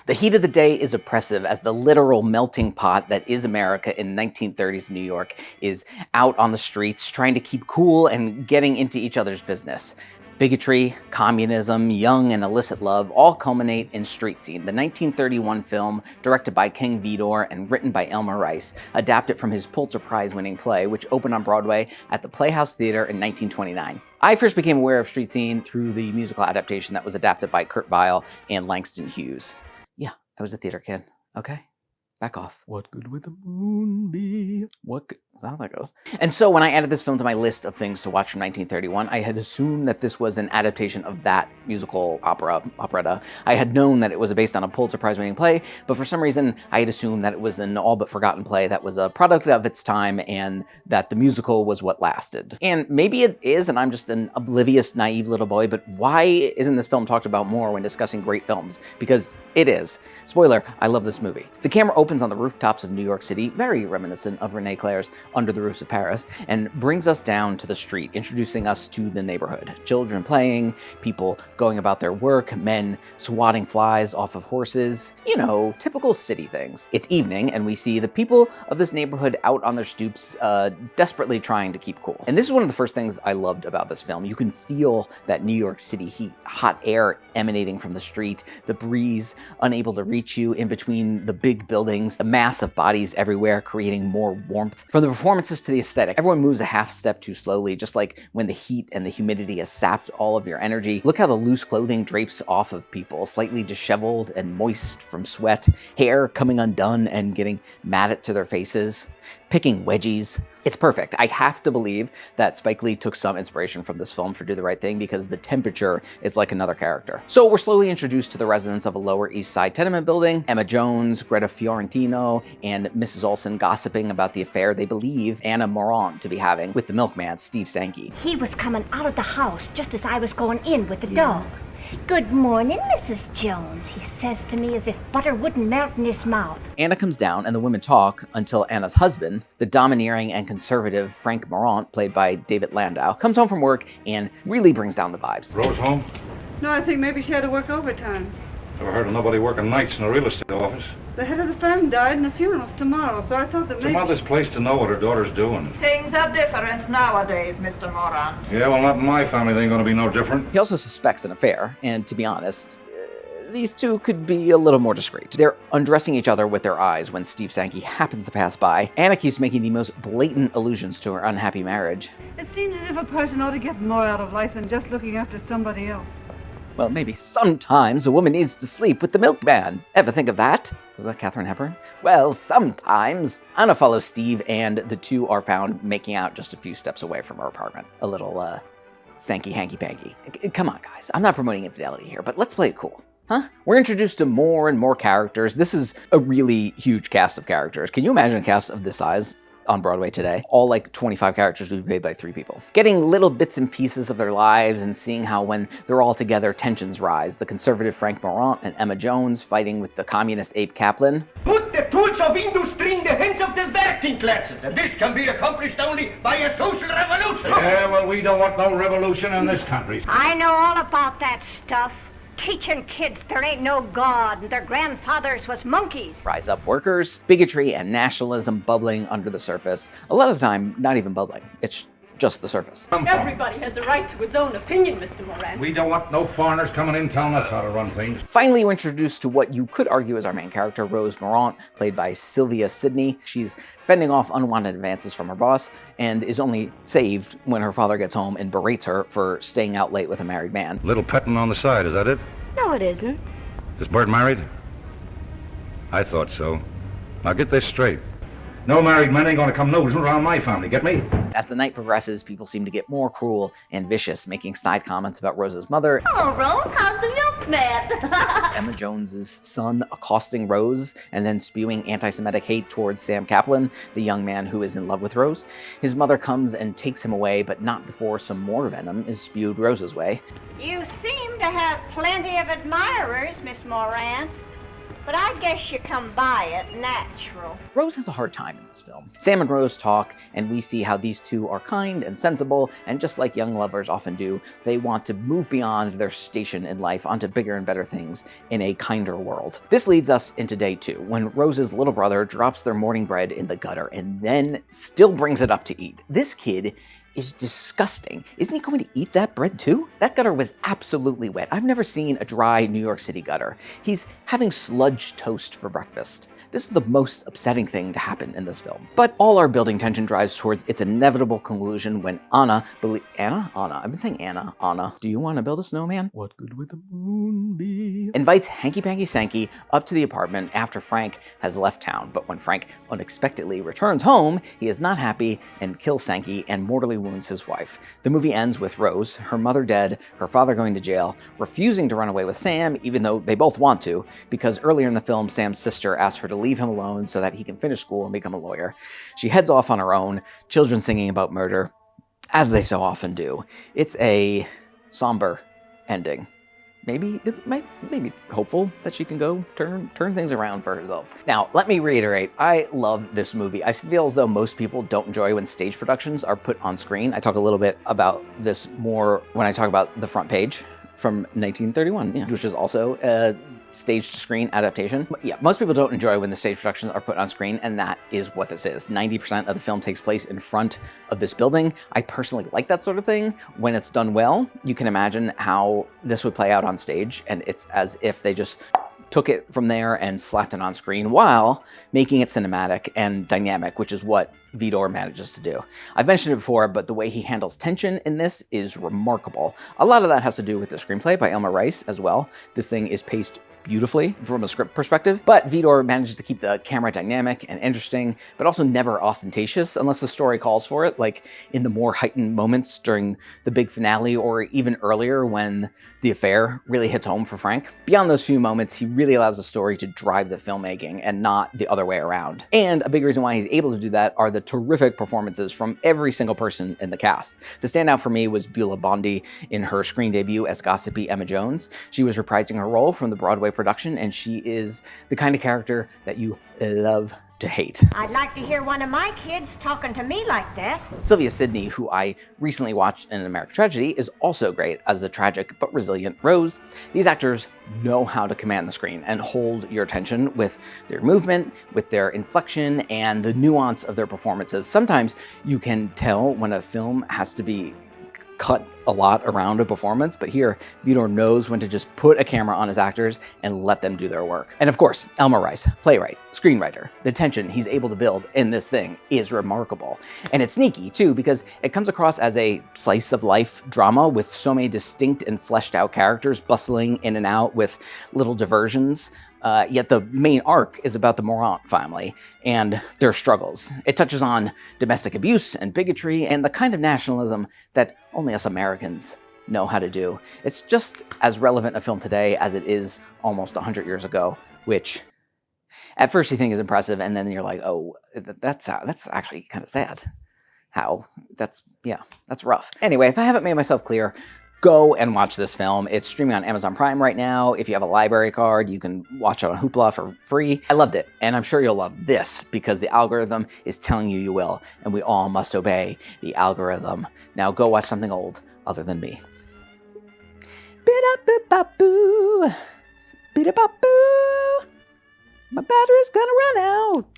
The heat of the day is oppressive as the literal melting pot that is America in 1930s New York is out on the streets trying to keep cool and getting into each other's business. Bigotry, communism, young and illicit love all culminate in Street Scene, the 1931 film directed by King Vidor and written by Elmer, adapted from his Pulitzer Prize-winning play, which opened on Broadway at the Playhouse Theater in 1929. I first became aware of Street Scene through the musical adaptation that was adapted by Kurt Weill and Langston Hughes. Yeah, I was a theater kid, okay? Back off. What good would the moon be? What good? Is that how that goes? And so when I added this film to my list of things to watch from 1931, I had assumed that this was an adaptation of that musical operetta. I had known that it was based on a Pulitzer Prize-winning play, but for some reason, I had assumed that it was an all-but-forgotten play that was a product of its time and that the musical was what lasted. And maybe it is, and I'm just an oblivious, naive little boy, but why isn't this film talked about more when discussing great films? Because it is. Spoiler, I love this movie. The camera opens on the rooftops of New York City, very reminiscent of René Clair's Under the Roofs of Paris, and brings us down to the street, introducing us to the neighborhood. Children playing, people going about their work, men swatting flies off of horses, you know, typical city things. It's evening, and we see the people of this neighborhood out on their stoops, desperately trying to keep cool. And this is one of the first things I loved about this film. You can feel that New York City heat, hot air emanating from the street, the breeze unable to reach you in between the big buildings, the mass of bodies everywhere creating more warmth. From the performances to the aesthetic, everyone moves a half step too slowly, just like when the heat and the humidity has sapped all of your energy. Look how the loose clothing drapes off of people, slightly disheveled and moist from sweat, hair coming undone and getting matted to their faces, picking wedgies. It's perfect. I have to believe that Spike Lee took some inspiration from this film for Do the Right Thing because the temperature is like another character. So we're slowly introduced to the residents of a Lower East Side tenement building, Emma Jones, Greta Fiorentino, and Mrs. Olsen gossiping about the affair they believe Anna Morant to be having with the milkman, Steve Sankey. He was coming out of the house just as I was going in with the dog. Good morning, Mrs. Jones, he says to me as if butter wouldn't melt in his mouth. Anna comes down and the women talk until Anna's husband, the domineering and conservative Frank Morant, played by David Landau, comes home from work and really brings down the vibes. Rose home? No, I think maybe she had to work overtime. Never heard of nobody working nights in a real estate office. The head of the firm died and the funeral's tomorrow, so I thought that It's maybe... your mother's place to know what her daughter's doing. Things are different nowadays, Mr. Moran. Yeah, well, not in my family. They ain't gonna be no different. He also suspects an affair, and to be honest, these two could be a little more discreet. They're undressing each other with their eyes when Steve Sankey happens to pass by. Anna keeps making the most blatant allusions to her unhappy marriage. It seems as if a person ought to get more out of life than just looking after somebody else. Well, maybe sometimes a woman needs to sleep with the milkman. Ever think of that? Was that Katharine Hepburn? Well, sometimes. Anna follows Steve, and the two are found making out just a few steps away from her apartment. A little, Sankey hanky-panky. Come on, guys. I'm not promoting infidelity here, but let's play it cool. Huh? We're introduced to more and more characters. This is a really huge cast of characters. Can you imagine a cast of this size on Broadway today? All like 25 characters would be played by 3 people. Getting little bits and pieces of their lives and seeing how when they're all together, tensions rise. The conservative Frank Morant and Emma Jones fighting with the communist Abe Kaplan. Put the tools of industry in the hands of the working classes, and this can be accomplished only by a social revolution. Yeah, well, we don't want no revolution in this country. I know all about that stuff. Teaching kids there ain't no God and their grandfathers was monkeys. Rise up workers, bigotry and nationalism bubbling under the surface. A lot of the time, not even bubbling. It's just the surface. Everybody has the right to his own opinion, Mr. Moran. We don't want no foreigners coming in telling us how to run things. Finally, we're introduced to what you could argue is our main character, Rose Morant, played by Sylvia Sidney. She's fending off unwanted advances from her boss and is only saved when her father gets home and berates her for staying out late with a married man. Little petting on the side, is that it? No, it isn't. Is Bert married? I thought so. Now get this straight. No married men ain't gonna come nosing around my family, get me? As the night progresses, people seem to get more cruel and vicious, making snide comments about Rose's mother. Oh, Rose, how's the milkman? Emma Jones's son accosting Rose and then spewing anti-Semitic hate towards Sam Kaplan, the young man who is in love with Rose. His mother comes and takes him away, but not before some more venom is spewed Rose's way. You seem to have plenty of admirers, Miss Moran. but I guess you come by it natural. Rose has a hard time in this film. Sam and Rose talk, and we see how these two are kind and sensible, and just like young lovers often do, they want to move beyond their station in life onto bigger and better things in a kinder world. This leads us into day 2, when Rose's little brother drops their morning bread in the gutter and then still brings it up to eat. This kid is disgusting. Isn't he going to eat that bread too? That gutter was absolutely wet. I've never seen a dry New York City gutter. He's having sludge toast for breakfast. This is the most upsetting thing to happen in this film. But all our building tension drives towards its inevitable conclusion when Anna, I've been saying Anna, do you want to build a snowman? What good would the moon be? Invites Hanky Panky Sankey up to the apartment after Frank has left town. But when Frank unexpectedly returns home, he is not happy and kills Sankey and mortally wounds his wife. The movie ends with Rose, her mother dead, her father going to jail, refusing to run away with Sam, even though they both want to, because earlier in the film, Sam's sister asked her to leave him alone so that he can finish school and become a lawyer. She heads off on her own, children singing about murder, as they so often do. It's a somber ending. Maybe hopeful that she can go turn things around for herself. Now, let me reiterate, I love this movie. I feel as though most people don't enjoy when stage productions are put on screen. I talk a little bit about this more when I talk about The Front Page from 1931, which is also a stage-to-screen adaptation. But yeah, most people don't enjoy when the stage productions are put on screen, and that is what this is. 90% of the film takes place in front of this building. I personally like that sort of thing. When it's done well, you can imagine how this would play out on stage, and it's as if they just took it from there and slapped it on screen while making it cinematic and dynamic, which is what Vidor manages to do. I've mentioned it before, but the way he handles tension in this is remarkable. A lot of that has to do with the screenplay by Elmer as well. This thing is paced beautifully from a script perspective, but Vidor manages to keep the camera dynamic and interesting, but also never ostentatious unless the story calls for it, like in the more heightened moments during the big finale or even earlier when the affair really hits home for Frank. Beyond those few moments, he really allows the story to drive the filmmaking and not the other way around. And a big reason why he's able to do that are the terrific performances from every single person in the cast. The standout for me was Beulah Bondi in her screen debut as gossipy Emma Jones. She was reprising her role from the Broadway production, and she is the kind of character that you love to hate. I'd like to hear one of my kids talking to me like that. Sylvia Sidney, who I recently watched in An American Tragedy, is also great as the tragic but resilient Rose. These actors know how to command the screen and hold your attention with their movement, with their inflection, and the nuance of their performances. Sometimes you can tell when a film has to be cut a lot around a performance, but here, Vidor knows when to just put a camera on his actors and let them do their work. And of course, Elmer, playwright, screenwriter. The tension he's able to build in this thing is remarkable. And it's sneaky, too, because it comes across as a slice-of-life drama with so many distinct and fleshed-out characters bustling in and out with little diversions. Yet the main arc is about the Morant family and their struggles. It touches on domestic abuse and bigotry and the kind of nationalism that only us Americans know how to do. It's just as relevant a film today as it is almost 100 years ago, which at first you think is impressive, and then you're like, oh, that's actually kind of sad. That's rough. Anyway, if I haven't made myself clear, go and watch this film. It's streaming on Amazon Prime right now. If you have a library card, you can watch it on Hoopla for free. I loved it, and I'm sure you'll love this because the algorithm is telling you will, and we all must obey the algorithm. Now go watch something old other than me. Bida-boo, bida-boo. My battery's gonna run out.